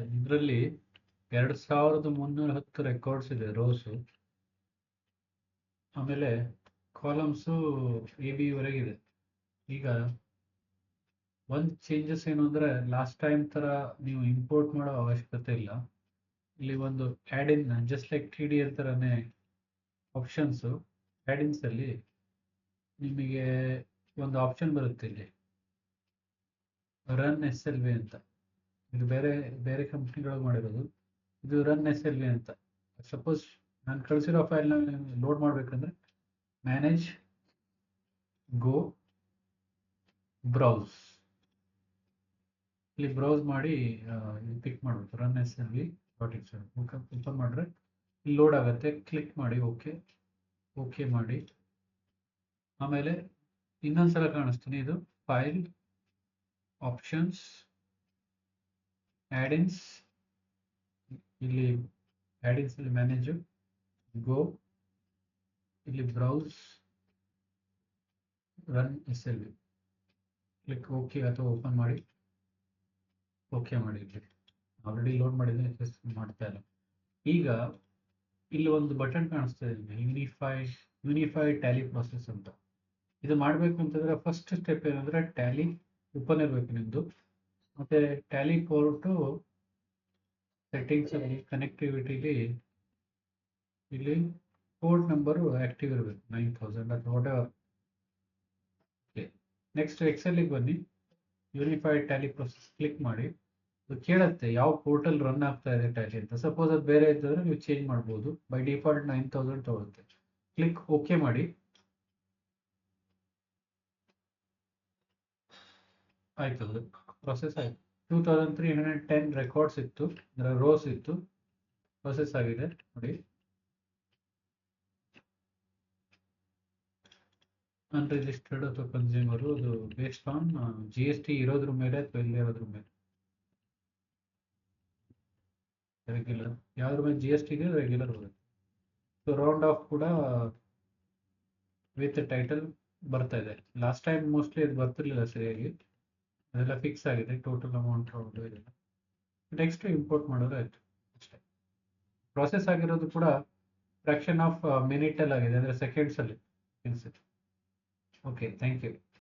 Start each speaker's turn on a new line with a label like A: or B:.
A: ಇದರಲ್ಲಿ 2310 ರೆಕಾರ್ಡ್ಸ್ ಇದೆ ರೋಸು. ಆಮೇಲೆ ಕಾಲಮ್ಸು AB ವರೆಗಿದೆ. ಈಗ ಒಂದು ಚೇಂಜಸ್ ಏನು ಅಂದರೆ ಲಾಸ್ಟ್ ಟೈಮ್ ಥರ ನೀವು ಇಂಪೋರ್ಟ್ ಮಾಡೋ ಅವಶ್ಯಕತೆ ಇಲ್ಲ. ಇಲ್ಲಿ ಒಂದು add in just like TDL ಥರನೇ ಆಪ್ಷನ್ಸು ಆ್ಯಡ್-ಇನ್ಸಲ್ಲಿ ನಿಮಗೆ ಒಂದು ಆಪ್ಷನ್ ಬರುತ್ತೆ ಇಲ್ಲಿ ರನ್ SLV ಅಂತ. ಇದು ಬೇರೆ ಬೇರೆ ಕಂಪ್ನಿಗಳಿಗೆ ಮಾಡಿರೋದು. ಇದು ರನ್ SLV ಅಂತ. ಸಪೋಸ್ ನಾನು ಕಳಿಸಿರೋ ಫೈಲ್ನ ಲೋಡ್ ಮಾಡಬೇಕಂದ್ರೆ ಮ್ಯಾನೇಜ್ ಗೋ ಬ್ರೌಸ್ ಇಲ್ಲಿ ಬ್ರೌಸ್ ಮಾಡಿ ಪಿಕ್ ಮಾಡಬೇಕು ರನ್ SLV.exe ಓಪನ್ ಮಾಡಿದ್ರೆ ಇಲ್ಲಿ ಲೋಡ್ ಆಗುತ್ತೆ. ಕ್ಲಿಕ್ ಮಾಡಿ ಓಕೆ ಮಾಡಿ. ಆಮೇಲೆ ಇನ್ನೊಂದ್ಸಲ ಕಾಣಿಸ್ತೀನಿ. ಇದು ಫೈಲ್ ಆಪ್ಷನ್ಸ್ ಆ್ಯಡ್-ಇನ್ಸ್, ಇಲ್ಲಿ ಆ್ಯಡ್-ಇನ್ಸ್ ಅಲ್ಲಿ ಮ್ಯಾನೇಜ್ ಗೋ, ಇಲ್ಲಿ browse run SLV click okay ಅಥವಾ ಓಪನ್ ಮಾಡಿ ಓಕೆ ಮಾಡಿ. ಇಲ್ಲಿ ಆಲ್ರೆಡಿ ಲೋಡ್ ಮಾಡಿದ್ರೆ ಮಾಡ್ತಾ ಇಲ್ಲ. ಈಗ ಇಲ್ಲಿ ಒಂದು ಬಟನ್ ಕಾಣಿಸ್ತಾ ಇದೆ ಯೂನಿಫೈಡ್ ಟ್ಯಾಲಿ ಪ್ರೋಸೆಸ್ ಅಂತ. ಇದು ಮಾಡಬೇಕು ಅಂತಂದ್ರೆ ಫಸ್ಟ್ ಸ್ಟೆಪ್ ಏನಂದ್ರೆ ಟ್ಯಾಲಿ ಓಪನ್ ಇರಬೇಕು ನಿಮ್ಮದು. ಮತ್ತೆ ಟ್ಯಾಲಿ ಪೋರ್ಟು ಸೆಟ್ಟಿಂಗ್ಸ್ ಅಲ್ಲಿ ಕನೆಕ್ಟಿವಿಟಿಲಿ ಇಲ್ಲಿ ಪೋರ್ಟ್ ನಂಬರು ಆಕ್ಟಿವ್ ಇರಬೇಕು 9000 ಅಥವಾ ವಾಟೆವರ್. ಓಕೆ, ನೆಕ್ಸ್ಟ್ ಎಕ್ಸೆಲ್ಗೆ ಬನ್ನಿ. ಯೂನಿಫೈಡ್ ಟ್ಯಾಲಿ ಪ್ರೋಸೆಸ್ ಕ್ಲಿಕ್ ಮಾಡಿ. ಅದು ಕೇಳುತ್ತೆ ಯಾವ ಪೋರ್ಟಲ್ ರನ್ ಆಗ್ತಾ ಇದೆ ಟ್ಯಾಲಿ ಅಂತ. ಸಪೋಸ್ ಅದು ಬೇರೆ ಇದ್ದರೆ ನೀವು ಚೇಂಜ್ ಮಾಡ್ಬೋದು. ಬೈ ಡಿಫಾಲ್ಟ್ 9000 ತಗೊಳುತ್ತೆ. ಕ್ಲಿಕ್ ಓಕೆ ಮಾಡಿ. ಆಯ್ತು, ಅದು ಪ್ರೊಸೆಸ್ ಆಯಿತು. 2310 ರೆಕಾರ್ಡ್ಸ್ ಇತ್ತು, ಅಂದರೆ ರೋಸ್ ಇತ್ತು. ಪ್ರೊಸೆಸ್ ಆಗಿದೆ ನೋಡಿ. ಅನ್ರಿಜಿಸ್ಟರ್ಡ್ ಅಥವಾ ಕನ್ಸ್ಯೂಮರು ಅದು ಬೇಸ್ಡ್ ಆನ್ GST ಇರೋದ್ರ ಮೇಲೆ ಅಥವಾ ಇಲ್ಲೇ ಇರೋದ್ರ ಮೇಲೆ. ರೆಗ್ಯುಲರ್ ಯಾವ್ದ್ರ ಮೇಲೆ GST ಇದೆ ರೆಗ್ಯುಲರ್ ಬರುತ್ತೆ. ಸೊ ರೌಂಡ್ ಆಫ್ ಕೂಡ ವಿತ್ ಟೈಟಲ್ ಬರ್ತಾ ಇದೆ. ಲಾಸ್ಟ್ ಟೈಮ್ ಮೋಸ್ಟ್ಲಿ ಅದು ಬರ್ತಿರ್ಲಿಲ್ಲ ಸರಿಯಾಗಿ. ಅದೆಲ್ಲ ಫಿಕ್ಸ್ ಆಗಿದೆ. ಟೋಟಲ್ ಅಮೌಂಟ್ ಇದೆಲ್ಲ ನೆಕ್ಸ್ಟ್ ಇಂಪೋರ್ಟ್ ಮಾಡೋದು ಆಯ್ತು ಅಷ್ಟೇ. ಪ್ರಾಸೆಸ್ ಆಗಿರೋದು ಕೂಡ ಫ್ರಾಕ್ಷನ್ ಆಫ್ ಮಿನಿಟ್ ಅಲ್ಲಿ ಆಗಿದೆ, ಅಂದರೆ ಸೆಕೆಂಡ್ಸ್ ಅಲ್ಲಿ. Okay, thank you.